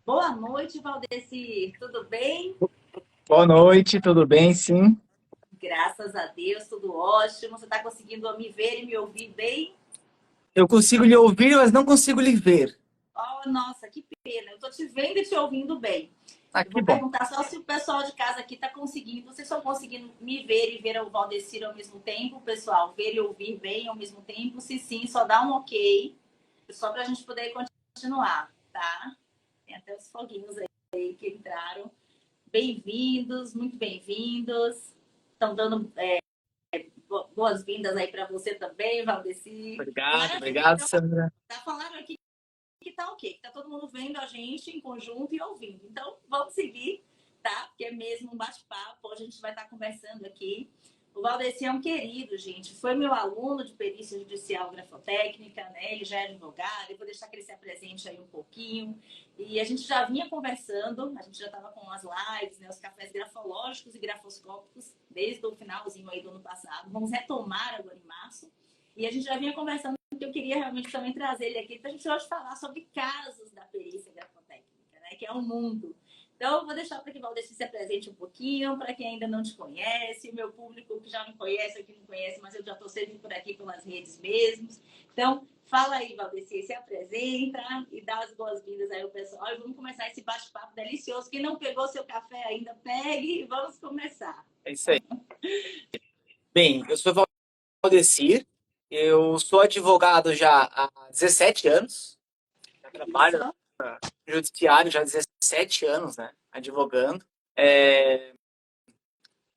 Boa noite, Valdecir. Tudo bem? Boa noite, tudo bem? Sim. Graças a Deus, tudo ótimo. Você está conseguindo me ver e me ouvir bem? Eu consigo lhe ouvir, mas não consigo lhe ver. Oh, nossa, que pena. Eu estou te vendo e te ouvindo bem. Ah, Eu que vou bom. perguntar só se o pessoal de casa aqui está conseguindo. Vocês estão conseguindo me ver e ver o Valdecir ao mesmo tempo, pessoal? Ver e ouvir bem ao mesmo tempo? Se sim, só dá um ok. Só para a gente poder continuar, tá? Tem até os foguinhos aí que entraram. Bem-vindos, muito bem-vindos. Estão dando boas-vindas aí para você também, Valdeci. Obrigado, Maravilha. obrigado, Então, Sandra. tá falando aqui que tá ok, que tá todo mundo vendo a gente em conjunto e ouvindo. Então, vamos seguir, tá? Porque é mesmo um bate-papo, a gente vai estar conversando aqui. O Valdeci é um querido, gente. Foi meu aluno de perícia judicial grafotécnica, né? Ele já é advogado. Eu vou deixar que ele se apresente aí um pouquinho. E a gente já vinha conversando, a gente já estava com as lives, né? Os cafés grafológicos e grafoscópicos desde o finalzinho aí do ano passado. Vamos retomar agora em março. E a gente já vinha conversando que eu queria realmente também trazer ele aqui para a gente hoje falar sobre casos da perícia grafotécnica, né? Que é um mundo. Então, eu vou deixar para que o Valdeci se apresente um pouquinho, para quem ainda não te conhece, o meu público que já me conhece ou que não conhece, mas eu já estou sempre por aqui pelas redes mesmo. Então, fala aí, Valdeci, se apresenta e dá as boas-vindas aí ao pessoal. E vamos começar esse bate-papo delicioso. Quem não pegou seu café ainda, pegue e vamos começar. É isso aí. Bem, eu sou Valdecir, eu sou advogado já há 17 anos, já trabalho Isso. no judiciário já há 17 anos, né, advogando. É,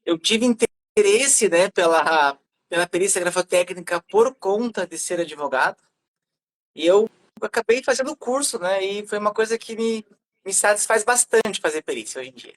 eu tive interesse, né, pela perícia grafotécnica por conta de ser advogado, e eu acabei fazendo o curso, né, e foi uma coisa que me satisfaz bastante fazer perícia hoje em dia.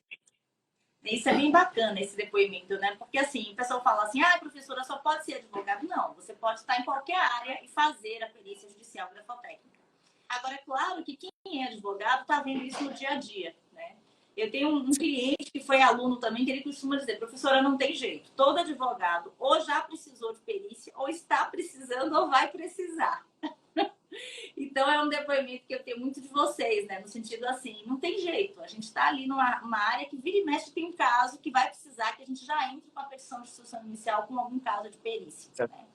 Isso é bem bacana, esse depoimento, né? Porque assim, o pessoal fala assim, ah, professora, só pode ser advogado. Não, você pode estar em qualquer área e fazer a perícia judicial grafotécnica. Agora, é claro que quem é advogado está vendo isso no dia a dia, né? Eu tenho um cliente que foi aluno também, que ele costuma dizer, professora, não tem jeito. Todo advogado ou já precisou de perícia, ou está precisando, ou vai precisar. Então é um depoimento que eu tenho muito de vocês, né? No sentido assim, não tem jeito. A gente está ali numa área que vira e mexe tem um caso que vai precisar que a gente já entre com a petição de instrução inicial com algum caso de perícia. Né?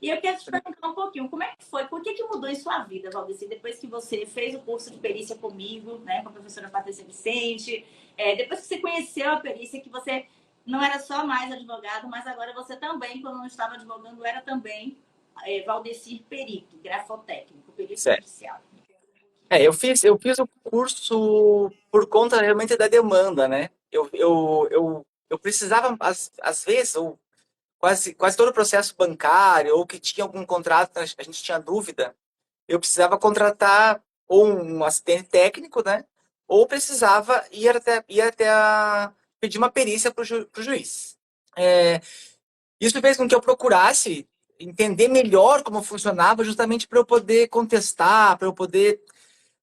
E eu quero te perguntar um pouquinho, como é que foi? Por que mudou em sua vida, Valdeci, depois que você fez o curso de perícia comigo, né, com a professora Patrícia Vicente, depois que você conheceu a perícia, que você não era só mais advogado, mas agora você também, quando não estava advogando, era também Valdecir Perito, grafotécnico, perito Certo. judicial. Eu fiz o curso por conta realmente da demanda, né? Eu precisava, às vezes, ou quase todo o processo bancário, ou que tinha algum contrato, a gente tinha dúvida, eu precisava contratar ou um assistente técnico, né? Ou precisava pedir uma perícia para o juiz. É, isso fez com que eu procurasse entender melhor como funcionava, justamente para eu poder contestar, para eu poder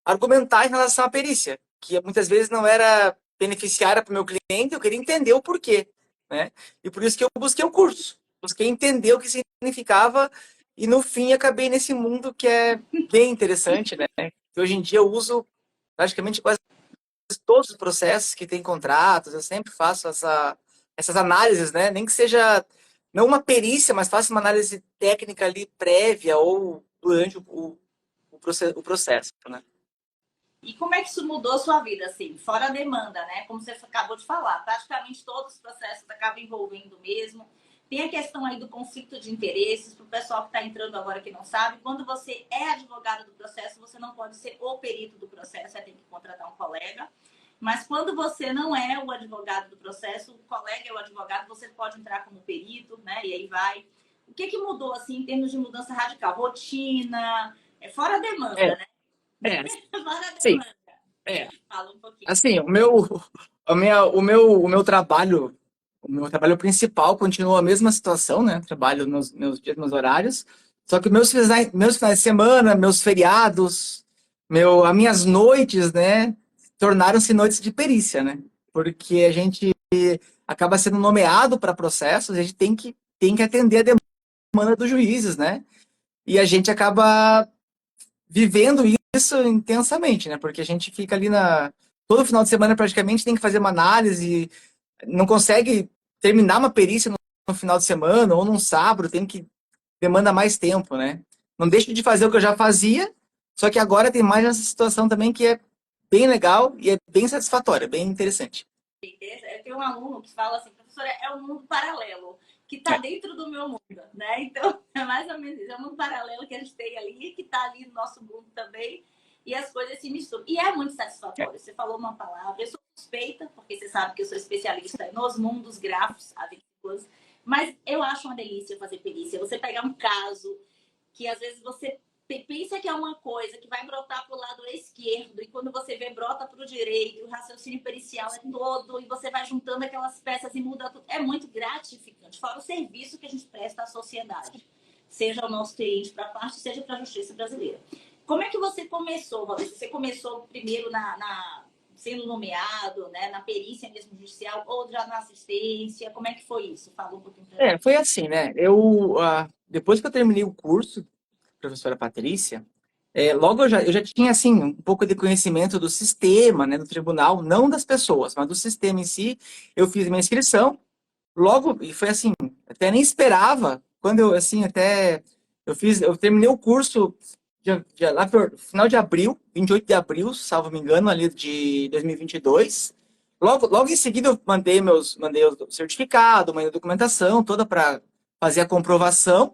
argumentar em relação à perícia, que muitas vezes não era beneficiária para o meu cliente, eu queria entender o porquê, né? E por isso que eu busquei o curso, busquei entender o que significava e no fim acabei nesse mundo que é bem interessante, né? Que hoje em dia eu uso praticamente quase todos os processos que tem contratos, eu sempre faço essas análises, né? Nem que seja não uma perícia, mas faço uma análise técnica ali prévia ou durante o processo, né? E como é que isso mudou a sua vida, assim, fora a demanda, né? Como você acabou de falar, praticamente todos os processos acabam envolvendo mesmo. Tem a questão aí do conflito de interesses, para o pessoal que está entrando agora que não sabe, quando você é advogado do processo, você não pode ser o perito do processo, você tem que contratar um colega. Mas quando você não é o advogado do processo, o colega é o advogado, você pode entrar como perito, né? E aí vai. O que mudou, assim, em termos de mudança radical? Rotina, fora a É, demanda, né? é, Fora a sim, demanda. é. Fala um pouquinho. Assim, o meu trabalho principal continua a mesma situação, né? Trabalho nos meus dias, meus horários. Só que meus finais de semana, meus feriados, as minhas noites, né? Tornaram-se noites de perícia, né? Porque a gente acaba sendo nomeado para processos, a gente tem que atender a demanda dos juízes, né? E a gente acaba vivendo isso intensamente, né? Porque a gente fica ali todo final de semana praticamente tem que fazer uma análise, não consegue terminar uma perícia no final de semana ou num sábado, demanda mais tempo, né? Não deixo de fazer o que eu já fazia, só que agora tem mais essa situação também que é bem legal e é bem satisfatória, bem interessante. Eu tenho um aluno que fala assim, professora, é um mundo paralelo, que está dentro do meu mundo, né? Então, é mais ou menos isso, é um mundo paralelo que a gente tem ali, que está ali no nosso mundo também, e as coisas se misturam. E é muito satisfatório. Você falou uma palavra, eu sou suspeita, porque você sabe que eu sou especialista nos mundos grafos, avícolas, mas eu acho uma delícia fazer perícia. Você pegar um caso que às vezes você pensa que é uma coisa que vai brotar para o lado esquerdo e quando você vê, brota para o direito, o raciocínio pericial é todo e você vai juntando aquelas peças e muda tudo. É muito gratificante, fora o serviço que a gente presta à sociedade, seja o nosso cliente para a parte, seja para a justiça brasileira. Como é que você começou, Valdir? Você começou primeiro sendo nomeado, né, na perícia mesmo judicial ou já na assistência? Como é que foi isso? Fala um pouquinho para gente. Foi assim, né? Depois que eu terminei o curso, professora Patrícia, logo eu já tinha, assim, um pouco de conhecimento do sistema, né, do tribunal, não das pessoas, mas do sistema em si. Eu fiz minha inscrição, logo, e foi assim, até nem esperava, quando eu, assim, eu terminei o curso lá no final de abril, 28 de abril, salvo me engano, ali de 2022. Logo em seguida eu mandei o certificado, mandei a documentação toda para fazer a comprovação.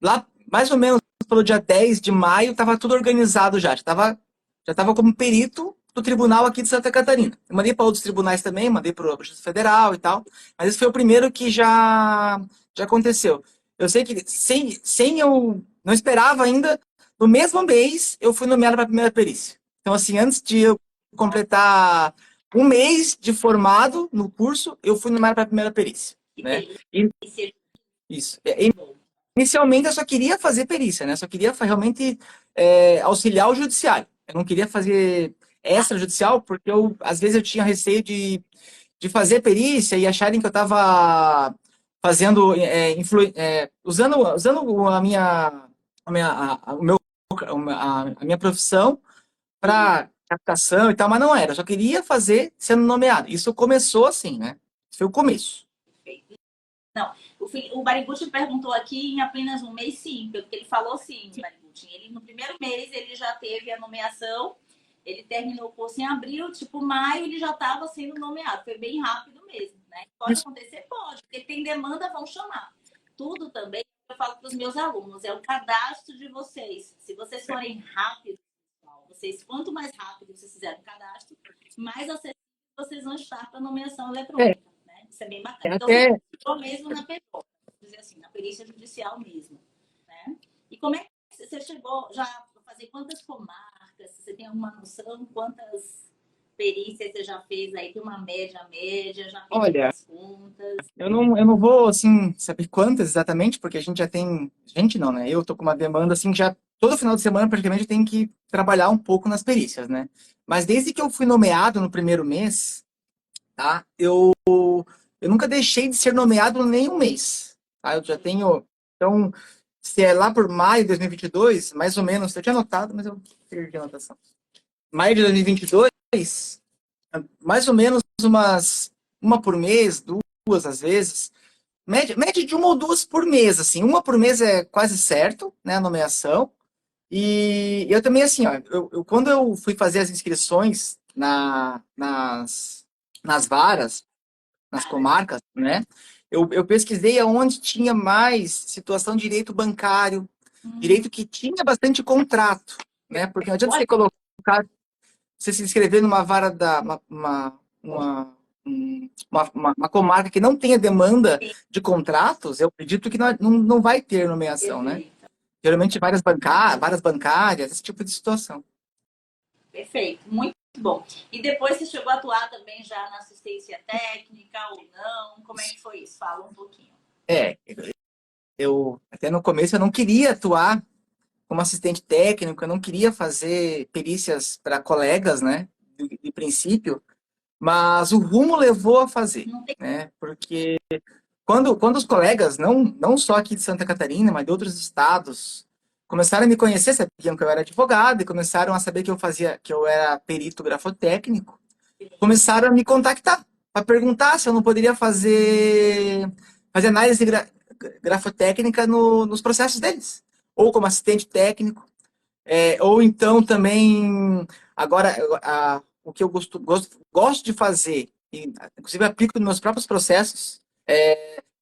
Lá, mais ou menos pelo dia 10 de maio, estava tudo organizado já estava como perito do tribunal aqui de Santa Catarina. Eu mandei para outros tribunais também, mandei para o Justiça Federal e tal, mas esse foi o primeiro que já aconteceu. Eu sei que sem eu não esperava ainda, no mesmo mês eu fui nomeado para a primeira perícia. Então, assim, antes de eu completar um mês de formado no curso, eu fui nomeado para a primeira perícia, né? Isso. Inicialmente eu só queria fazer perícia, né? Só queria realmente auxiliar o judiciário. Eu não queria fazer extrajudicial, porque às vezes eu tinha receio de fazer perícia e acharem que eu estava fazendo, usando a minha profissão para captação e tal, mas não era. Eu só queria fazer sendo nomeado. Isso começou assim, né? Isso foi o começo. Não, o Barigucci perguntou aqui em apenas um mês, sim, porque ele falou sim, Barigucci. Ele, no primeiro mês, ele já teve a nomeação, ele terminou o curso em abril, tipo, maio, ele já estava sendo nomeado. Foi bem rápido mesmo, né? Pode acontecer? Pode, porque tem demanda, vão chamar. Tudo também, eu falo para os meus alunos, é o cadastro de vocês. Se vocês forem rápidos, quanto mais rápido vocês fizerem o cadastro, mais acessível vocês vão estar para a nomeação eletrônica. Isso é bem bacana. Então, mesmo na PJ, dizer assim, na perícia judicial mesmo, né? E como é que você chegou já a fazer quantas comarcas? Você tem alguma noção quantas perícias você já fez aí? Tem uma média, já fez as contas? Eu não vou, assim, saber quantas exatamente, porque a gente já tem... Gente não, né? Eu tô com uma demanda, assim, que já todo final de semana, praticamente, eu tenho que trabalhar um pouco nas perícias, né? Mas desde que eu fui nomeado no primeiro mês, tá? Eu nunca deixei de ser nomeado nem um mês, tá? Eu já tenho... Então, se é lá por maio de 2022, mais ou menos, eu tinha anotado, mas eu perdi a anotação. Maio de 2022, mais ou menos uma por mês, duas às vezes, média de uma ou duas por mês, assim, uma por mês é quase certo, né, a nomeação. E eu também, assim, ó, quando eu fui fazer as inscrições nas varas, nas comarcas, né, eu pesquisei aonde tinha mais situação de direito bancário, direito que tinha bastante contrato, né, porque não adianta você colocar, você se inscrever numa vara uma comarca que não tenha demanda de contratos, eu acredito que não vai ter nomeação, né? Geralmente várias bancárias, esse tipo de situação. Perfeito, muito bom. E depois você chegou a atuar também já na assistência técnica ou não? Como é que foi isso? Fala um pouquinho. Eu até no começo eu não queria atuar como assistente técnico, eu não queria fazer perícias para colegas, né? De princípio, mas o rumo levou a fazer, né? Porque quando os colegas, não só aqui de Santa Catarina, mas de outros estados, começaram a me conhecer, sabiam que eu era advogado e começaram a saber que eu era perito grafotécnico. Começaram a me contactar para perguntar se eu não poderia fazer análise grafotécnica nos processos deles, ou como assistente técnico, ou então também agora o que eu gosto de fazer, e, inclusive aplico nos meus próprios processos,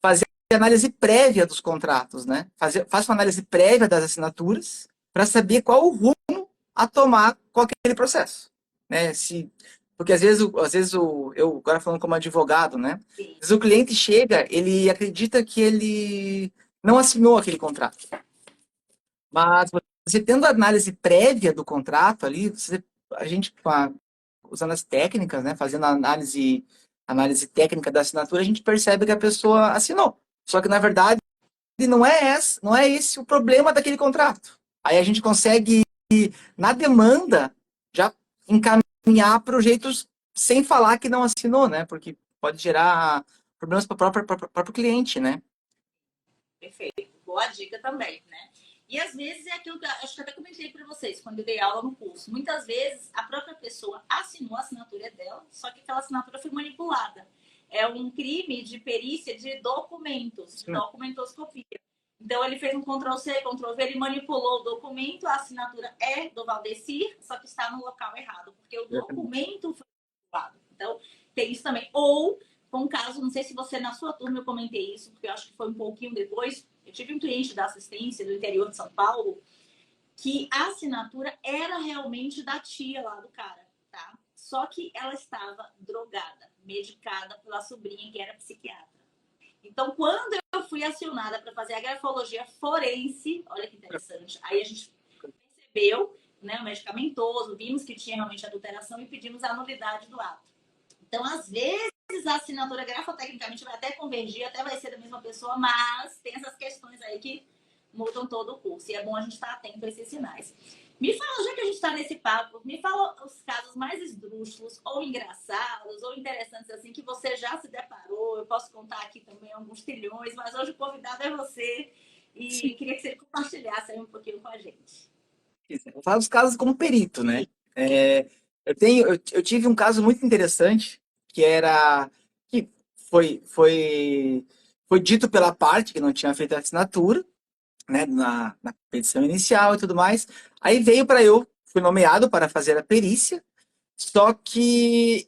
fazer análise prévia dos contratos, né? Faço uma análise prévia das assinaturas para saber qual o rumo a tomar com aquele processo, né? Porque eu agora falando como advogado, né? Às vezes o cliente chega, ele acredita que ele não assinou aquele contrato, mas você tendo a análise prévia do contrato ali, a gente usando as técnicas, né? Fazendo a análise técnica da assinatura, a gente percebe que a pessoa assinou. Só que na verdade não é esse o problema daquele contrato. Aí a gente consegue, na demanda, já encaminhar projetos sem falar que não assinou, né? Porque pode gerar problemas para o próprio cliente, né? Perfeito. Boa dica também, né? E às vezes é aquilo que eu acho que até comentei para vocês quando eu dei aula no curso. Muitas vezes a própria pessoa assinou a assinatura dela, só que aquela assinatura foi manipulada. É um crime de perícia de documentos, de documentoscopia. Então ele fez um Ctrl+C, Ctrl+V, ele manipulou o documento, a assinatura é do Valdecir, só que está no local errado, porque o documento foi manipulado. Então tem isso também. Ou foi um caso, não sei se você na sua turma eu comentei isso, porque eu acho que foi um pouquinho depois. Eu tive um cliente da assistência do interior de São Paulo que a assinatura era realmente da tia lá do cara, tá? Só que ela estava drogada, medicada pela sobrinha que era psiquiatra. Então, quando eu fui acionada para fazer a grafologia forense, olha que interessante, aí a gente percebeu, né, o medicamentoso, vimos que tinha realmente adulteração e pedimos a nulidade do ato. Então, às vezes, a assinatura grafotecnicamente vai até convergir, até vai ser da mesma pessoa, mas tem essas questões aí que mudam todo o curso. E é bom a gente estar atento a esses sinais. Me fala, já que a gente está nesse papo, me fala os casos mais esdrúxulos, ou engraçados, ou interessantes, assim, que você já se deparou. Eu posso contar aqui também alguns trilhões, mas hoje o convidado é você. E Sim. Queria que você compartilhasse aí um pouquinho com a gente. Eu falo dos casos como perito, né? Eu tive um caso muito interessante que era que foi, foi, foi dito pela parte que não tinha feito a assinatura, né, na petição inicial e tudo mais. Aí veio para eu, fui nomeado para fazer a perícia, só que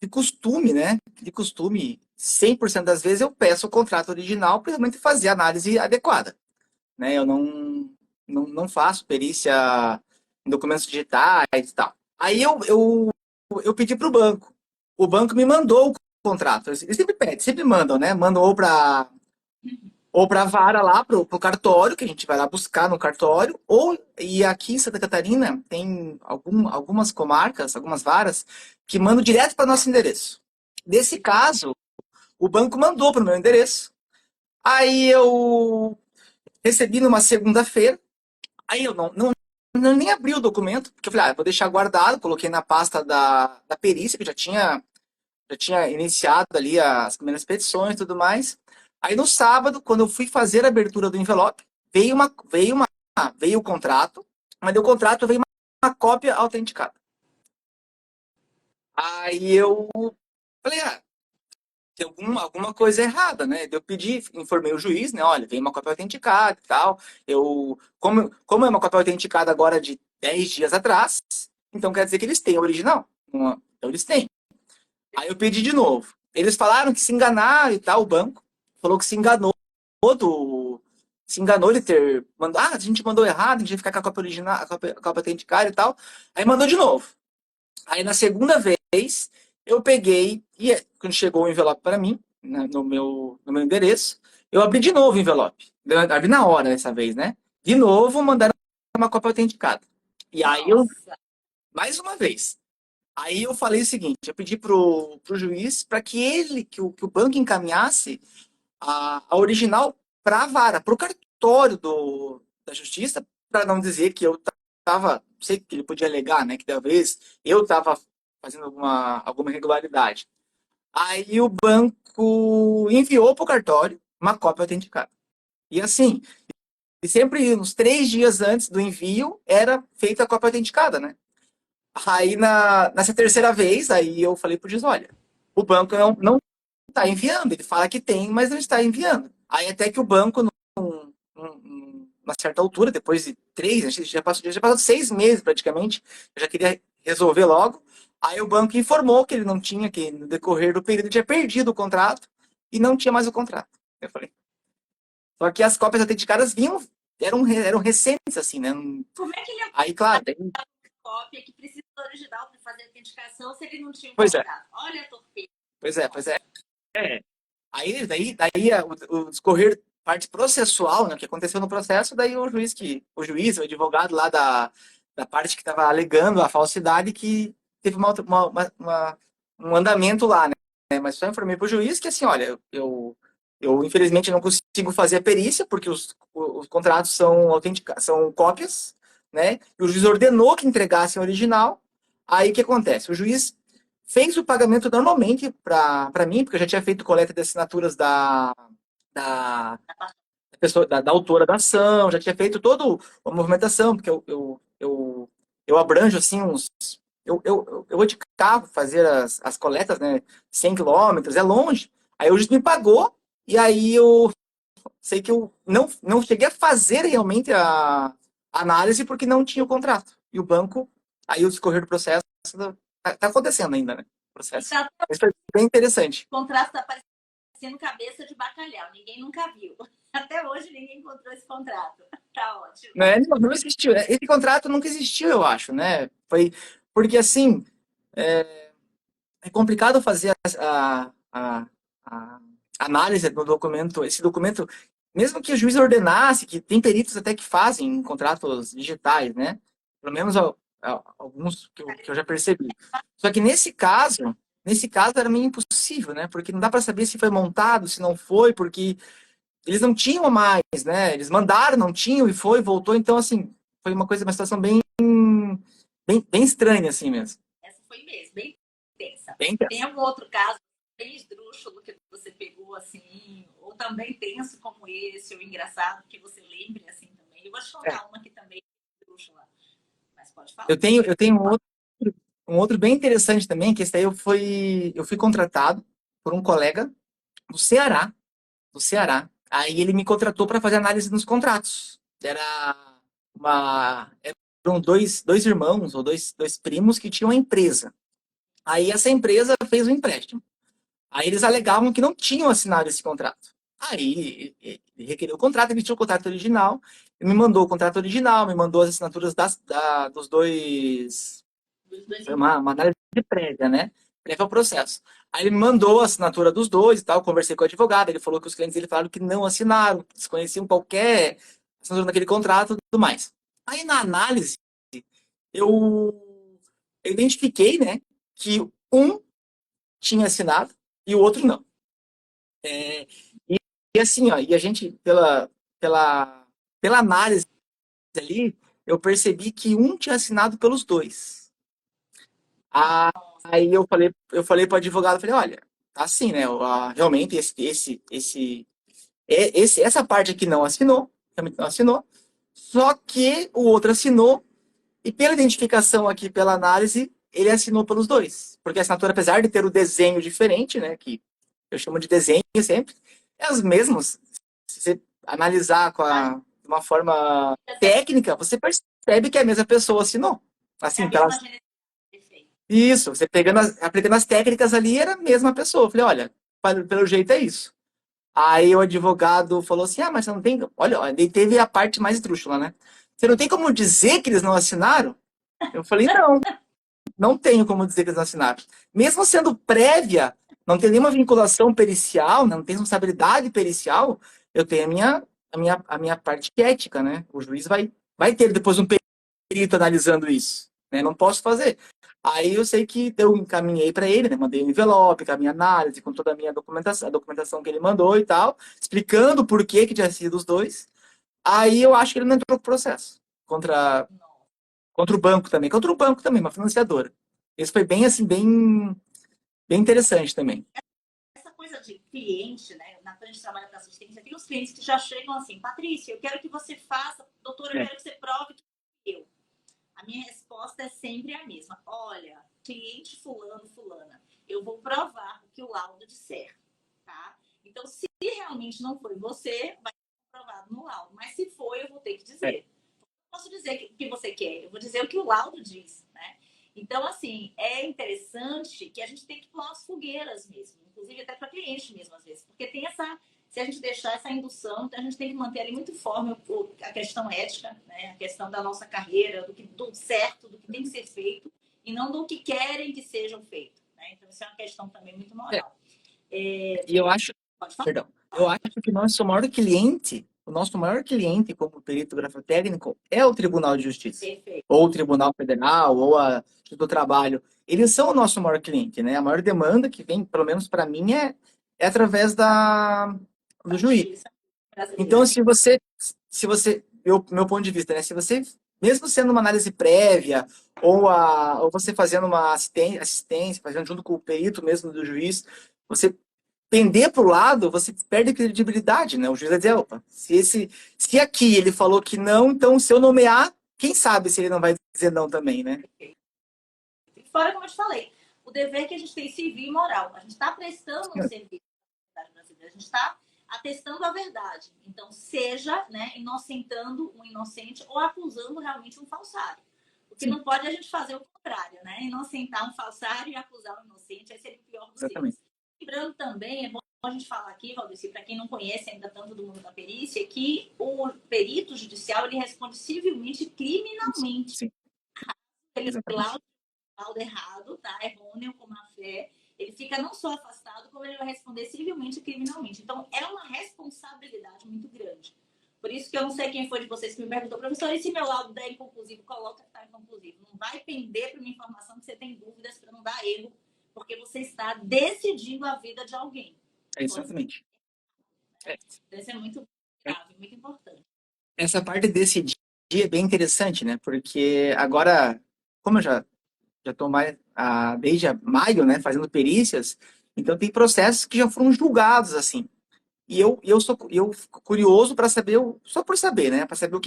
de costume, né? De costume, 100% das vezes eu peço o contrato original para realmente fazer a análise adequada, né? Eu não faço perícia em documentos digitais e tal. Aí eu pedi para o banco. O banco me mandou o contrato. Eles sempre pedem, sempre mandam, né? Mandam ou para a vara lá, pro cartório, que a gente vai lá buscar no cartório, e aqui em Santa Catarina tem algumas comarcas, algumas varas, que mandam direto para nosso endereço. Nesse caso, o banco mandou para o meu endereço. Aí eu recebi numa segunda-feira. Aí eu não nem abri o documento, porque eu falei, vou deixar guardado, coloquei na pasta da perícia, que já tinha iniciado ali as primeiras petições e tudo mais. Aí no sábado, quando eu fui fazer a abertura do envelope, veio o contrato, mas do contrato veio uma cópia autenticada. Aí eu falei, tem alguma coisa errada, né? Eu pedi, informei o juiz, né? Olha, veio uma cópia autenticada e tal. Como é uma cópia autenticada agora de 10 dias atrás, então quer dizer que eles têm a original. Então eles têm. Aí eu pedi de novo. Eles falaram que se enganaram e tal, o banco falou que se enganou se enganou de ter mandado, a gente mandou errado, a gente ia ficar com a cópia original, a cópia autenticada e tal. Aí mandou de novo. Aí na segunda vez, eu peguei e quando chegou o envelope para mim, né, no meu endereço, eu abri de novo o envelope. Eu abri na hora dessa vez, né? De novo, mandaram uma cópia autenticada. E aí mais uma vez. Aí eu falei o seguinte, eu pedi pro juiz para que o banco encaminhasse a original para a vara, para o cartório da justiça, para não dizer que eu estava, não sei que ele podia alegar, né, que talvez eu estava fazendo alguma irregularidade. Aí o banco enviou para o cartório uma cópia autenticada. E assim, E sempre, uns 3 dias antes do envio, era feita a cópia autenticada, né? Aí, nessa terceira vez, aí eu falei pro juiz, olha, o banco não está enviando. Ele fala que tem, mas não está enviando. Aí até que o banco, numa certa altura, depois de 3, já passou 6 meses praticamente, eu já queria resolver logo. Aí o banco informou que ele não tinha, que no decorrer do período tinha perdido o contrato e não tinha mais o contrato. Eu falei. Só que as cópias autenticadas eram recentes, assim, né? Como é que ele Aí, claro, cópia que precisa do original para fazer a autenticação se ele não tinha um pois é, contrato? Olha a torpeira. pois é. Aí, daí o discorrer parte processual, né, o que aconteceu no processo, daí o advogado lá da parte que estava alegando a falsidade, que teve um andamento lá, né? Mas só informei para o juiz que, assim, olha, eu infelizmente não consigo fazer a perícia, porque os contratos são cópias, né? E o juiz ordenou que entregassem o original. Aí o que acontece? O juiz fez o pagamento normalmente para mim, porque eu já tinha feito coleta de assinaturas da, pessoa, da autora da ação, já tinha feito toda a movimentação, porque eu abranjo assim uns. Eu vou de carro fazer as coletas, né? 100 quilômetros, é longe. Aí o juiz me pagou, e aí eu sei que eu não cheguei a fazer realmente a análise porque não tinha o contrato. E o banco, aí o discorrer do processo, tá acontecendo ainda, né? O processo. Tá, Isso foi bem interessante. o contrato está parecendo cabeça de bacalhau. Ninguém nunca viu. Até hoje ninguém encontrou esse contrato. Tá ótimo. Né? Não existiu. Esse contrato nunca existiu, eu acho, né? Foi porque assim é complicado fazer a análise do documento. Esse documento, mesmo que o juiz ordenasse, que tem peritos até que fazem contratos digitais, né? Pelo menos alguns que eu já percebi. Só que nesse caso era meio impossível, né? Porque não dá para saber se foi montado, se não foi, porque eles não tinham mais, né? Eles mandaram, não tinham e foi, voltou. Então, assim, foi uma situação bem estranha, assim mesmo. Essa foi mesmo, bem tensa. Bem Tem tensa. algum outro caso bem esdrúxulo que você pegou assim, ou também tenso como esse, ou engraçado que você lembre assim também? Eu vou te É. contar uma que também é esdrúxula, mas pode falar. Eu tenho um outro bem interessante também, que esse daí eu fui contratado por um colega do Ceará. Aí ele me contratou para fazer análise nos contratos. Eram dois irmãos ou dois primos que tinham uma empresa. Aí essa empresa fez um empréstimo. Aí eles alegavam que não tinham assinado esse contrato. Aí ele requeriu o contrato, ele tinha o contrato original, ele me mandou o contrato original, me mandou as assinaturas dos dois. Dos dois Foi irmãos. uma análise prévia, né? Prévia ao processo. Aí ele me mandou a assinatura dos dois e tal, conversei com o advogado, ele falou que os clientes dele falaram que não assinaram, que desconheciam qualquer assinatura naquele contrato e tudo mais. Aí na análise, eu identifiquei, né, que um tinha assinado e o outro não. É, e assim, ó, e a gente, pela, pela análise ali, eu percebi que um tinha assinado pelos dois. Ah, aí eu falei para o advogado, falei, olha, tá assim, né? Realmente essa parte aqui não assinou, realmente não assinou. Só que o outro assinou e pela identificação aqui, pela análise, ele assinou pelos dois, porque a assinatura, apesar de ter o desenho diferente, né? Que eu chamo de desenho sempre, é as mesmas. Se você analisar de uma forma técnica, você percebe que a mesma pessoa assinou. É a Assim, mesma pelas geração. Perfeito. isso, você aplicando as técnicas ali, era a mesma pessoa. Eu falei, olha, pelo jeito é isso. Aí o advogado falou assim: ah, mas você não tem. Olha, ele teve a parte mais esdrúxula, né? Você não tem como dizer que eles não assinaram? Eu falei, não tenho como dizer que eles não assinaram. Mesmo sendo prévia, não tem nenhuma vinculação pericial, não tem responsabilidade pericial, eu tenho a minha parte ética, né? O juiz vai ter depois um perito analisando isso, né? Não posso fazer. Aí eu sei que eu encaminhei para ele, né? Mandei um envelope com a minha análise, com toda a minha documentação, a documentação que ele mandou e tal, explicando por que tinha sido os dois. Aí eu acho que ele não entrou com processo contra o banco também, uma financiadora. Isso foi bem assim, bem interessante também. Essa coisa de cliente, né? quando a gente trabalha para assistência, tem os clientes que já chegam assim, Patrícia, eu quero que você faça, doutora, eu quero que você prove que eu. A minha resposta é sempre a mesma. Olha, cliente fulano, fulana, eu vou provar o que o laudo disser, tá? Então, se realmente não foi você, vai ser provado no laudo. Mas se foi, eu vou ter que dizer. Não posso dizer o que você quer, eu vou dizer o que o laudo diz, né? Então, assim, é interessante que a gente tem que pular as fogueiras mesmo, inclusive até para cliente mesmo, às vezes, porque tem essa, se a gente deixar essa indução, então a gente tem que manter ali muito forte a questão ética, né? A questão da nossa carreira, do certo, do que tem que ser feito, e não do que querem que sejam feito, né? Então, isso é uma questão também muito moral. E eu acho, Pode falar? perdão, eu acho que o nosso maior cliente como perito grafotécnico é o Tribunal de Justiça, Perfeito. ou o Tribunal Federal, ou a Justiça do Trabalho. Eles são o nosso maior cliente, né? A maior demanda que vem, pelo menos para mim, é através do juiz. Então, meu ponto de vista, né? Se você, mesmo sendo uma análise prévia, ou você fazendo uma assistência, fazendo junto com o perito mesmo do juiz, você pender para o lado, você perde credibilidade, né? O juiz vai dizer, opa, se aqui ele falou que não, então se eu nomear, quem sabe se ele não vai dizer não também, né? Fora, como eu te falei, o dever que a gente tem civil e moral. A gente está prestando um serviço à sociedade brasileira, a gente está atestando a verdade. Então, seja, né, inocentando um inocente ou acusando realmente um falsário. O que não pode é a gente fazer o contrário, né? Inocentar um falsário e acusar um inocente, esse seria o pior dos erros. Lembrando também, é bom a gente falar aqui, Valdeci, para quem não conhece ainda tanto do mundo da perícia, que o perito judicial ele responde civilmente e criminalmente. Sim. Ele laudo errado, tá? Errôneo, com má fé, ele fica não só afastado, como ele vai responder civilmente e criminalmente. Então, é uma responsabilidade muito grande. Por isso que eu não sei quem foi de vocês que me perguntou, professor, e se meu laudo der inconclusivo, coloca que está inconclusivo. Não vai pender para uma informação que você tem dúvidas para não dar erro, porque você está decidindo a vida de alguém. Exatamente. Isso é muito grave, muito importante. Essa parte desse dia é bem interessante, né? Porque agora, como eu já estou mais desde maio, né, fazendo perícias, então tem processos que já foram julgados assim. E eu fico curioso para saber, só por saber, né, para saber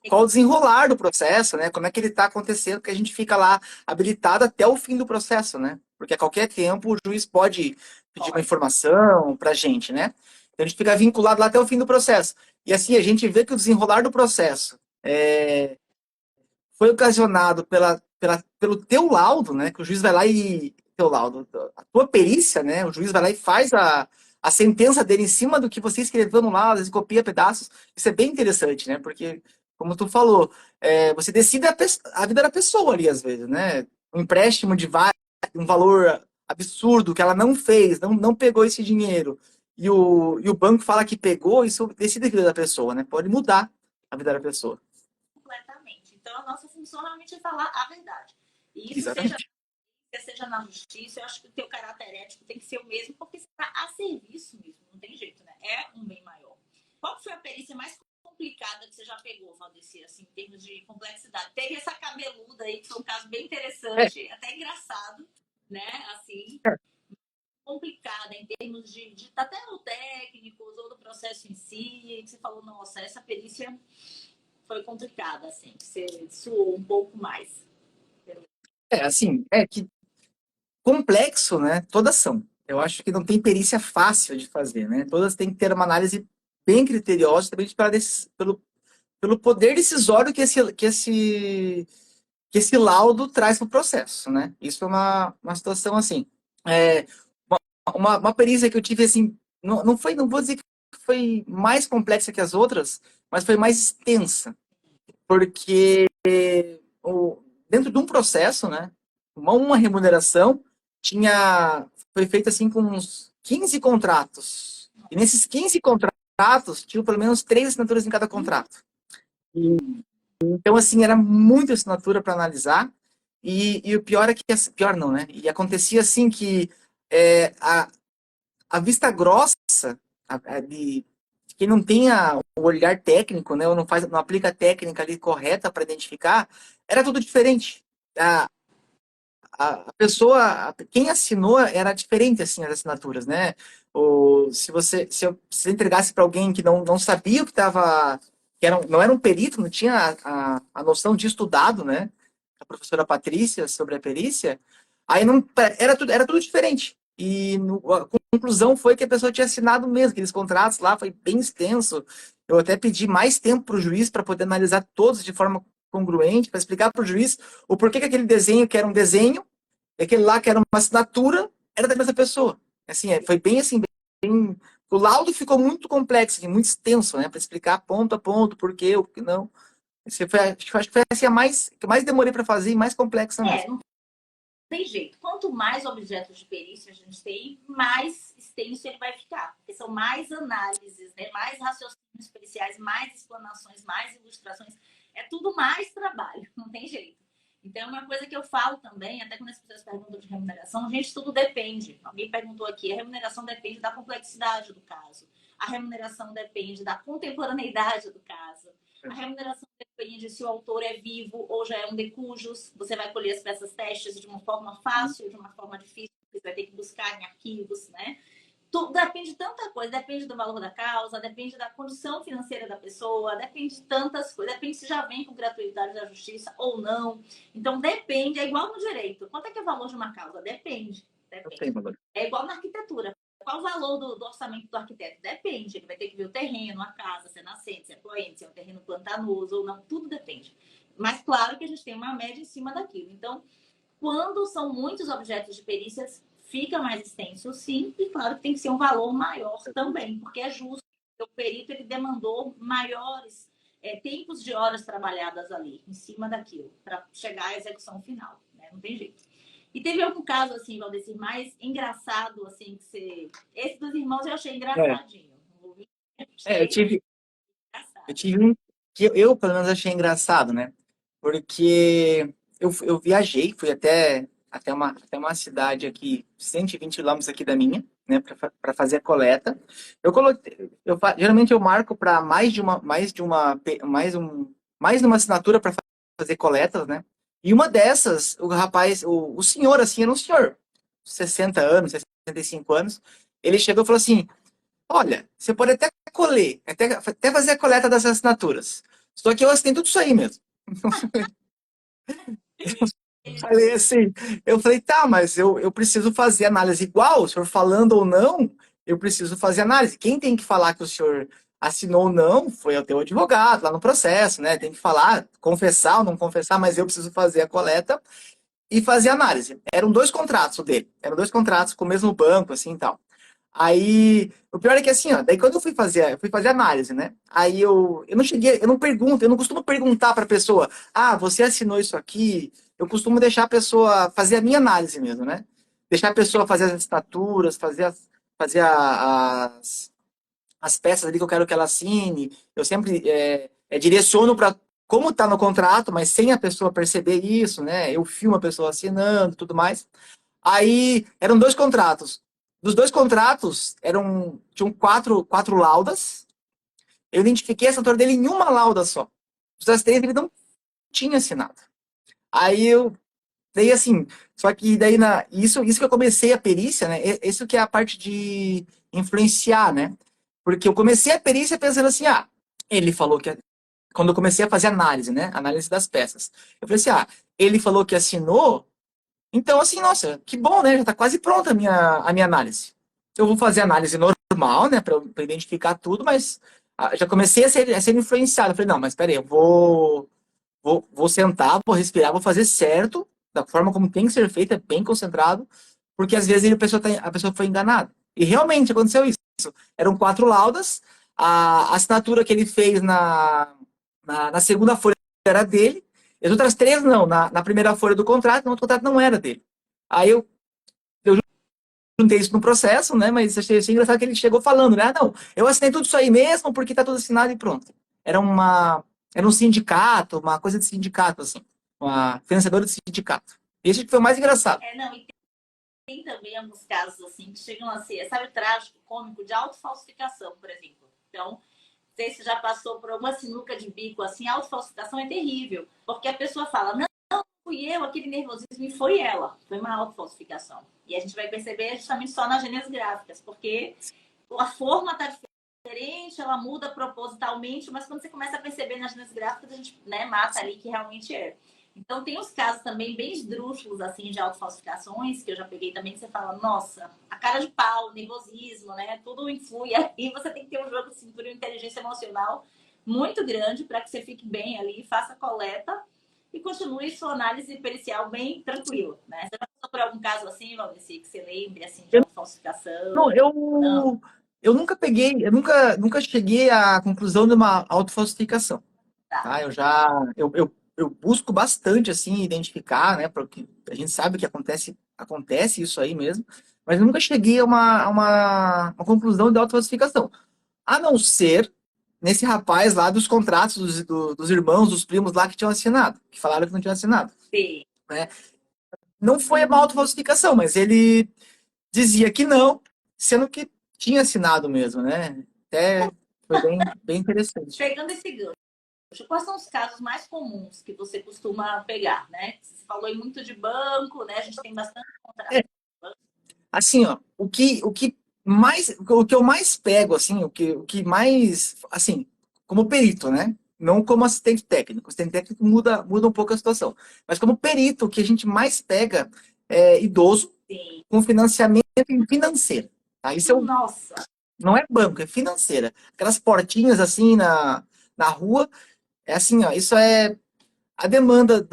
qual o desenrolar do processo, né, como é que ele está acontecendo, que a gente fica lá habilitado até o fim do processo, né? Porque a qualquer tempo o juiz pode pedir uma informação para a gente, né? Então a gente fica vinculado lá até o fim do processo. E assim a gente vê que o desenrolar do processo foi ocasionado pelo teu laudo, né? Que o juiz vai lá e teu laudo, a tua perícia, né? O juiz vai lá e faz a sentença dele em cima do que você escreveu no laudo, às vezes copia pedaços. Isso é bem interessante, né? Porque, como tu falou, você decide a vida da pessoa ali, às vezes, né? Um empréstimo de um valor absurdo que ela não fez, não pegou esse dinheiro, e o banco fala que pegou, isso decide a vida da pessoa, né? Pode mudar a vida da pessoa. Completamente. Então, a nossa função realmente é falar a verdade. E isso Exatamente. seja na justiça, eu acho que o teu caráter ético tem que ser o mesmo, porque você está a serviço mesmo, não tem jeito, né? É um bem maior. Qual foi a perícia mais complicada que você já pegou, Valdeci, assim, em termos de complexidade? Teve essa cabeluda aí, que foi um caso bem interessante, até engraçado, né? Assim, complicada em termos de até o técnicos ou do processo em si, que você falou, nossa, essa perícia foi complicada, assim, que você suou um pouco mais. Assim, que complexo, né? Todas são. Eu acho que não tem perícia fácil de fazer, né? Todas têm que ter uma análise bem criteriosa também pelo poder decisório que esse laudo traz para o processo, né? Isso é uma situação assim. É, uma perícia que eu tive assim, não vou dizer que foi mais complexa que as outras, mas foi mais extensa, porque dentro de um processo, né? Uma remuneração foi feita assim com uns 15 contratos. E nesses 15 contratos, tinham pelo menos 3 assinaturas em cada contrato. Então, assim, era muita assinatura para analisar. E o pior é que... Pior não, né? E acontecia assim que a vista grossa de quem não tenha o olhar técnico, né? Ou não aplica a técnica ali correta para identificar, era tudo diferente. a pessoa, quem assinou era diferente, assim, as assinaturas, né? Ou se você entregasse para alguém que não sabia o que estava, não era um perito, não tinha a noção de estudado, né? A professora Patrícia sobre a perícia, aí não, era tudo diferente. E a conclusão foi que a pessoa tinha assinado mesmo, aqueles contratos lá, foi bem extenso. Eu até pedi mais tempo para o juiz para poder analisar todos de forma congruente, para explicar para o juiz o porquê que aquele desenho, que era um desenho, e aquele lá, que era uma assinatura, era da mesma pessoa. Assim, foi bem assim, bem... O laudo ficou muito complexo, assim, muito extenso, né? Para explicar ponto a ponto, por quê, o que não. Acho que foi assim, que eu mais demorei para fazer e mais complexa mesmo. Não tem jeito. Quanto mais objetos de perícia a gente tem, mais extenso ele vai ficar. Porque são mais análises, né? Mais raciocínios periciais, mais explanações, mais ilustrações. É tudo mais trabalho, não tem jeito. Então, uma coisa que eu falo também, até quando as pessoas perguntam de remuneração, gente, tudo depende. Alguém perguntou aqui, a remuneração depende da complexidade do caso. A remuneração depende da contemporaneidade do caso. A remuneração depende se o autor é vivo ou já é um decujus. Você vai colher as peças testes de uma forma fácil, de uma forma difícil, você vai ter que buscar em arquivos, né? Tudo, depende de tanta coisa, depende do valor da causa, depende da condição financeira da pessoa, depende de tantas coisas, depende se já vem com gratuidade da justiça ou não. Então, depende, é igual no direito. Quanto é que é o valor de uma causa? Depende. É igual na arquitetura. Qual o valor do orçamento do arquiteto? Depende. Ele vai ter que ver o terreno, a casa, se é nascente, se é poente, se é um terreno pantanoso ou não. Tudo depende. Mas, claro que a gente tem uma média em cima daquilo. Então, quando são muitos objetos de perícias, fica mais extenso, sim, e claro que tem que ser um valor maior também, porque é justo. O perito ele demandou maiores tempos de horas trabalhadas ali, em cima daquilo, para chegar à execução final, né? Não tem jeito. E teve algum caso, assim, Valdecir, mais engraçado, assim, que você... Esse dos irmãos eu achei engraçadinho. Eu tive um que eu, pelo menos, achei engraçado, né? Porque eu viajei, fui até uma cidade aqui, 120 quilômetros aqui da minha, né, para fazer a coleta. Geralmente eu marco para mais de uma assinatura para fazer coletas, né? E uma dessas, o rapaz, o senhor, assim, era um senhor, 60 anos, 65 anos, ele chegou e falou assim: olha, você pode até colher, até fazer a coleta das assinaturas. Só que eu assinei tudo isso aí mesmo. Falei assim, eu falei, tá, mas eu preciso fazer análise igual, o senhor falando ou não, eu preciso fazer análise. Quem tem que falar que o senhor assinou ou não foi o teu advogado lá no processo, né? Tem que falar, confessar ou não confessar, mas eu preciso fazer a coleta e fazer análise. Eram dois contratos dele, eram dois contratos com o mesmo banco, assim e tal. Aí, o pior é que assim, ó, daí quando eu fui fazer análise, né? Aí eu não cheguei, eu não pergunto, eu não costumo perguntar para a pessoa, ah, você assinou isso aqui? Eu costumo deixar a pessoa fazer a minha análise mesmo, né? Deixar a pessoa fazer as assinaturas, fazer as peças ali que eu quero que ela assine. Eu sempre direciono para como está no contrato, mas sem a pessoa perceber isso, né? Eu filmo a pessoa assinando, tudo mais. Aí eram dois contratos. Dos dois contratos, tinham quatro laudas. Eu identifiquei a assinatura dele em uma lauda só. Os das três ele não tinha assinado. Aí eu dei assim, só que daí isso que eu comecei a perícia, né? Isso que é a parte de influenciar, né? Porque eu comecei a perícia pensando assim, ele falou que quando eu comecei a fazer análise, né? Análise das peças. Eu falei assim, ele falou que assinou, então, assim, nossa, que bom, né? Já está quase pronta a minha análise. Eu vou fazer análise normal, né, para identificar tudo, mas já comecei a ser influenciado. Eu falei, não, mas peraí, eu vou sentar, vou respirar, vou fazer certo, da forma como tem que ser feita, bem concentrado, porque às vezes a pessoa foi enganada. E realmente aconteceu isso. Eram quatro laudas, a assinatura que ele fez na segunda folha era dele, e as outras três não, na primeira folha do contrato, o contrato não era dele. Aí eu juntei isso no processo, né? Mas achei engraçado que ele chegou falando, né? Não, eu assinei tudo isso aí mesmo porque tá tudo assinado e pronto. Era um sindicato, uma coisa de sindicato, assim. Uma financiadora de sindicato. E esse que foi o mais engraçado. Não, e tem também alguns casos assim que chegam a ser, sabe, trágico, cômico, de autofalsificação, por exemplo. Então, não sei se já passou por alguma sinuca de bico assim, a autofalsificação é terrível, porque a pessoa fala, não, fui eu, aquele nervosismo, e foi ela. Foi uma autofalsificação. E a gente vai perceber justamente só nas gêneas gráficas, porque a forma está diferente, ela muda propositalmente, mas quando você começa a perceber nas gêneas gráficas, a gente, né, mata ali que realmente é. Então, tem os casos também bem esdrúxulos, assim, de autofalsificações, que eu já peguei também, que você fala, nossa, a cara de pau, nervosismo, né? Tudo influi. E você tem que ter um jogo de cintura e inteligência emocional muito grande para que você fique bem ali, faça a coleta e continue sua análise pericial bem tranquila, né? Você já passou por algum caso assim, Valdeci, que você lembre, assim, de Eu, autofalsificação? não, Não? eu nunca peguei, nunca cheguei à conclusão de uma autofalsificação. Tá. Tá? Eu busco bastante, assim, identificar, né? Porque a gente sabe que acontece isso aí mesmo, mas eu nunca cheguei a uma conclusão de autofalsificação. A não ser nesse rapaz lá dos contratos dos irmãos, dos primos lá que tinham assinado, que falaram que não tinham assinado, Sim. né? Não foi uma autofalsificação, mas ele dizia que não, sendo que tinha assinado mesmo, né? Até foi bem interessante. Pegando esse gancho, quais são os casos mais comuns que você costuma pegar, né? Você falou aí muito de banco, né? A gente tem bastante contrato. É, assim, ó, o que eu mais pego, assim, o que mais, assim, como perito, né? Não como assistente técnico. Assistente técnico muda um pouco a situação. Mas como perito, o que a gente mais pega é idoso Sim. com financiamento financeiro. Tá? Nossa. Não é banco, é financeira. Aquelas portinhas assim na rua, é assim, ó, isso é a demanda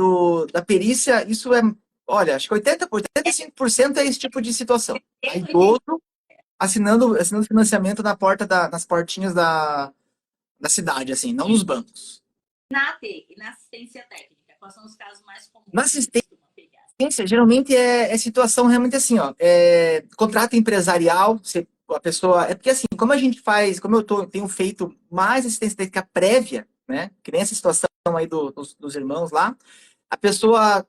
da perícia, isso é, olha, acho que 85% é esse tipo de situação. Tá? Idoso assinando financiamento na porta nas portinhas da cidade, assim, não nos bancos. Na AT e na assistência técnica, quais são os casos mais Na comuns que você assistência, costuma pegar? geralmente é situação realmente assim, ó, contrato empresarial, a pessoa, é porque assim, como a gente faz, como tenho feito mais assistência técnica prévia, né, que nem essa situação aí dos irmãos lá, a pessoa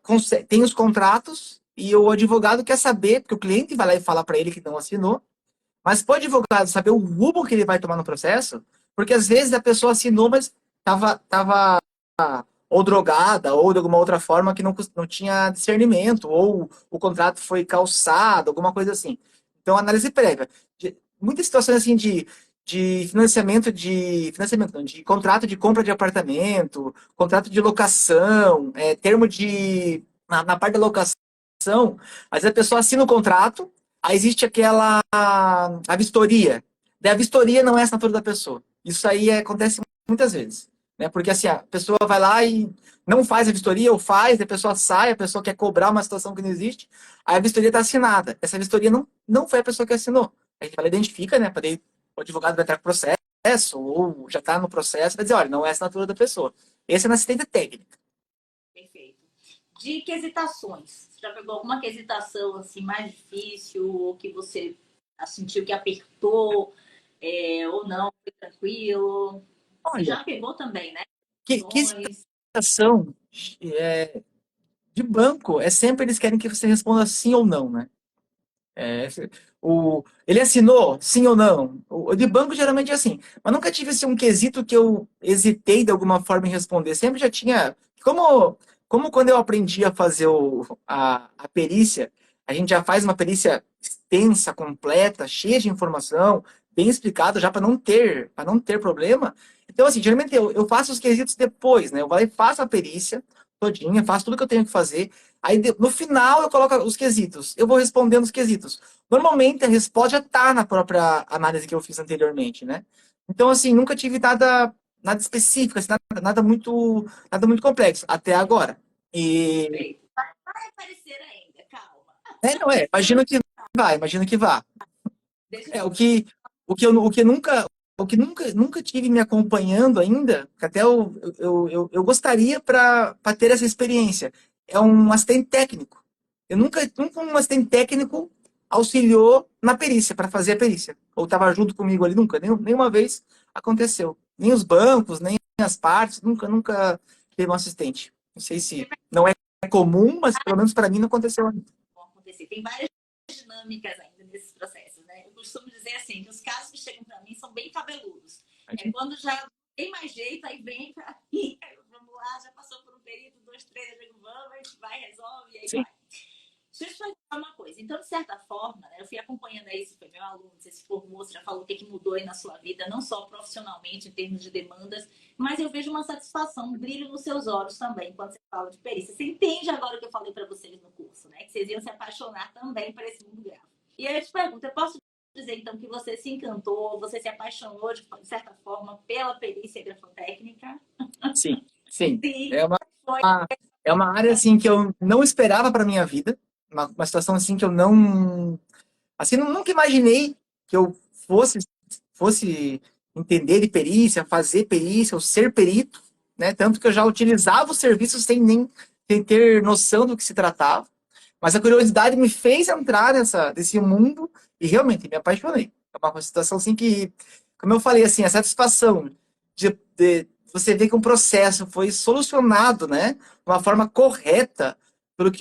tem os contratos e o advogado quer saber, porque o cliente vai lá e fala para ele que não assinou, mas pode o advogado saber o rumo que ele vai tomar no processo, porque às vezes a pessoa assinou, mas estava ou drogada, ou de alguma outra forma que não tinha discernimento, ou o contrato foi calçado, alguma coisa assim. Então, análise prévia. Muitas situações assim de financiamento não, de contrato de compra de apartamento, contrato de locação, termo na parte da locação, às vezes a pessoa assina o contrato, aí existe a vistoria. Daí a vistoria não é a assinatura da pessoa. Isso aí acontece muitas vezes. Né? Porque assim, a pessoa vai lá e não faz a vistoria, ou faz, a pessoa sai, a pessoa quer cobrar uma situação que não existe, aí a vistoria está assinada. Essa vistoria não foi a pessoa que assinou. A gente identifica, né? Daí o advogado vai entrar com processo, ou já está no processo, vai dizer, olha, não é a assinatura da pessoa. Esse é na assistência técnica. Perfeito. De quesitações. Você já pegou alguma quesitação assim mais difícil, ou que você sentiu que apertou, ou não, foi tranquilo? Você Olha, já pegou também, né? que situação de banco é sempre eles querem que você responda sim ou não, né? É, ele assinou, sim ou não? O de banco geralmente é assim. Mas nunca tive assim, um quesito que eu hesitei de alguma forma em responder. Sempre já tinha. Como quando eu aprendi a fazer a perícia, a gente já faz uma perícia extensa, completa, cheia de informação, bem explicado já para não ter problema. Então, assim, geralmente eu faço os quesitos depois, né? Eu vou lá e faço a perícia todinha, faço tudo que eu tenho que fazer. Aí no final eu coloco os quesitos. Eu vou respondendo os quesitos. Normalmente a resposta já está na própria análise que eu fiz anteriormente, né? Então, assim, nunca tive nada específico, assim, nada muito complexo, até agora. E. Perfeito. Vai aparecer ainda, calma. Não é, imagino que vá. Deixa É, eu... o que nunca tive me acompanhando ainda, que até eu gostaria para ter essa experiência, é um assistente técnico. Nunca um assistente técnico auxiliou na perícia, para fazer a perícia. Ou estava junto comigo ali, nunca, nenhuma vez aconteceu. Nem os bancos, nem as partes, nunca teve um assistente. Não sei se não é comum, mas pelo menos para mim não aconteceu ainda. acontecer. Tem várias dinâmicas ainda nesses processos, né? Eu costumo dizer assim, que os casos que chegam para mim são bem cabeludos. É quando já tem mais jeito, aí vem para mim, vamos lá, já passou por um perito, 2, 3, eu digo, vamos, a gente vai, resolve, e aí Sim. vai. Deixa eu te falar uma coisa. Então, de certa forma, né, eu fui acompanhando aí, você foi meu aluno, você se formou, você já falou o que mudou aí na sua vida, não só profissionalmente, em termos de demandas, mas eu vejo uma satisfação, um brilho nos seus olhos também, quando você fala de perícia. Você entende agora o que eu falei para vocês no curso, né? Que vocês iam se apaixonar também por esse mundo gráfico. E aí eu te pergunto, eu posso dizer, então, que você se encantou, você se apaixonou, de certa forma, pela perícia grafotécnica? Sim, sim. Sim, É uma, foi. é uma área assim que eu não esperava para minha vida, uma situação assim que eu não, assim, nunca imaginei que eu fosse entender de perícia, fazer perícia, ou ser perito, né? Tanto que eu já utilizava os serviços sem ter noção do que se tratava. Mas a curiosidade me fez entrar nesse mundo e realmente me apaixonei. É uma situação assim que, como eu falei, assim, a satisfação de você ver que um processo foi solucionado, né, de uma forma correta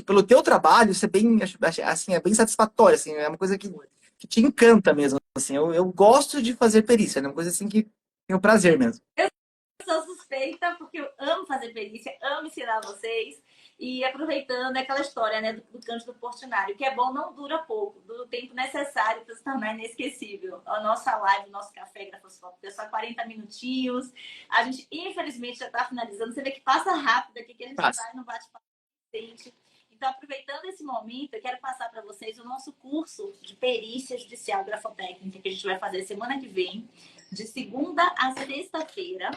pelo teu trabalho, isso é bem, assim, é bem satisfatório, assim, é uma coisa que te encanta mesmo, assim. Eu gosto de fazer perícia, é uma coisa assim que tenho prazer mesmo. Sou suspeita porque eu amo fazer perícia, amo ensinar vocês. E aproveitando aquela história, né, do Cândido Portinari, o que é bom não dura pouco, dura o tempo necessário para se tornar inesquecível. A nossa live, o nosso café grafoscópico é só 40 minutinhos. A gente, infelizmente, já está finalizando. Você vê que passa rápido aqui, que a gente vai no bate-papo. Então, aproveitando esse momento, eu quero passar para vocês o nosso curso de perícia judicial grafotécnica que a gente vai fazer semana que vem, de segunda a sexta-feira,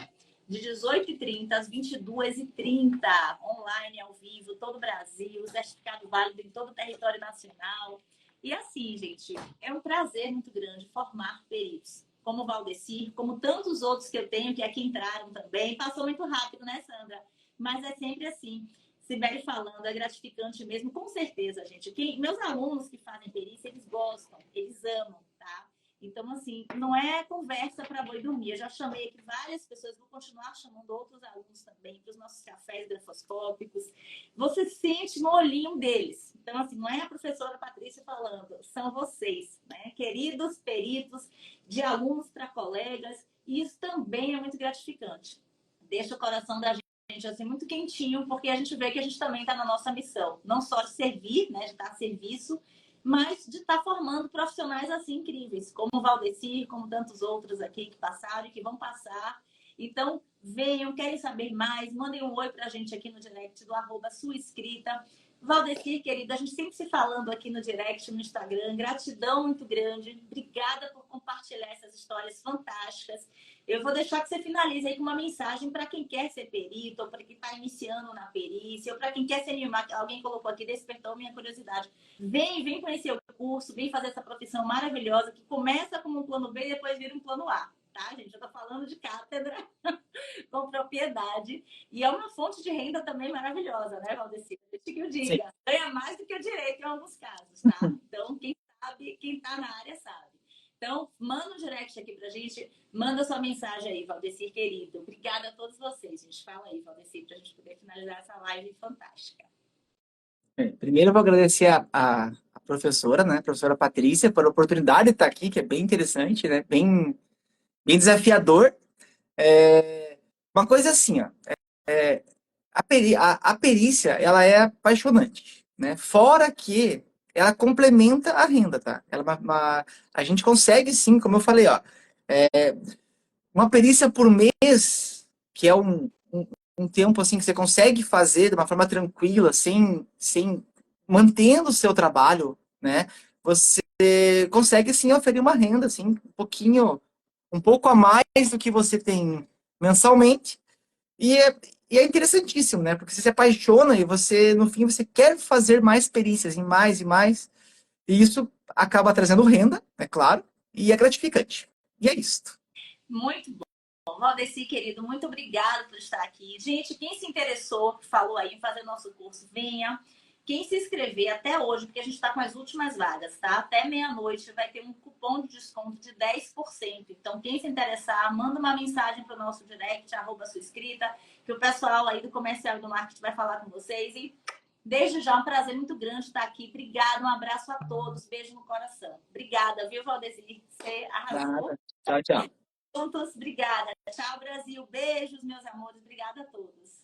de 18h30 às 22h30, online, ao vivo, todo o Brasil, certificado válido em todo o território nacional. E assim, gente, é um prazer muito grande formar peritos, como o Valdecir, como tantos outros que eu tenho, que aqui entraram também. Passou muito rápido, né, Sandra? Mas é sempre assim. Sibeli falando, é gratificante mesmo, com certeza, gente. Meus alunos que fazem perícia, eles gostam, eles amam, tá? Então, assim, não é conversa para boi dormir. Eu já chamei aqui várias pessoas, vou continuar chamando outros alunos também para os nossos cafés grafoscópicos. Você sente no olhinho deles. Então, assim, não é a professora Patrícia falando, são vocês, né? Queridos peritos, de alunos para colegas. E isso também é muito gratificante. Deixa o coração da gente assim muito quentinho, porque a gente vê que a gente também está na nossa missão, não só de servir, né, de estar a serviço, mas de estar formando profissionais assim incríveis, como o Valdecir, como tantos outros aqui que passaram e que vão passar. Então, venham, querem saber mais, mandem um oi para a gente aqui no direct do @suescrita. Valdecir, querida, a gente sempre se falando aqui no direct, no Instagram. Gratidão muito grande. Obrigada por compartilhar essas histórias fantásticas. Eu vou deixar que você finalize aí com uma mensagem para quem quer ser perito, ou para quem está iniciando na perícia, ou para quem quer se animar. Alguém colocou aqui, despertou minha curiosidade. Vem conhecer o curso, vem fazer essa profissão maravilhosa, que começa como um plano B e depois vira um plano A. Tá, gente? Eu tô falando de cátedra com propriedade. E é uma fonte de renda também maravilhosa, né, Valdecir? Deixa que eu Sim. diga. Ganha mais do que o direito em alguns casos, tá? Então, quem sabe, quem tá na área sabe. Então, manda um direct aqui pra gente. Manda sua mensagem aí, Valdecir, querido. Obrigada a todos vocês. A gente fala aí, Valdecir, pra gente poder finalizar essa live fantástica. Primeiro eu vou agradecer a professora, né, a professora Patrícia, pela oportunidade de estar aqui, que é bem interessante, né, bem desafiador. Uma coisa assim, ó, a perícia, ela é apaixonante, né? Fora que ela complementa a renda, tá? A gente consegue sim, como eu falei, ó, uma perícia por mês, que é um tempo assim que você consegue fazer de uma forma tranquila, sem mantendo o seu trabalho, né? Você consegue sim oferir uma renda assim, um pouco a mais do que você tem mensalmente. E é interessantíssimo, né? Porque você se apaixona e você, no fim, você quer fazer mais perícias, em mais e mais. E isso acaba trazendo renda, é claro, e é gratificante. E é isso. Muito bom. Valdecir, querido, muito obrigada por estar aqui. Gente, quem se interessou, que falou aí em fazer nosso curso, venha. Quem se inscrever até hoje, porque a gente está com as últimas vagas, tá? Até meia-noite vai ter um cupom de desconto de 10%. Então, quem se interessar, manda uma mensagem para o nosso direct, @suescrita, que o pessoal aí do comercial e do marketing vai falar com vocês. E desde já, um prazer muito grande estar aqui. Obrigada, um abraço a todos, beijo no coração. Obrigada, viu, Valdecir? Você arrasou. Nada. Tchau, tchau. Juntos, obrigada. Tchau, Brasil. Beijos, meus amores. Obrigada a todos.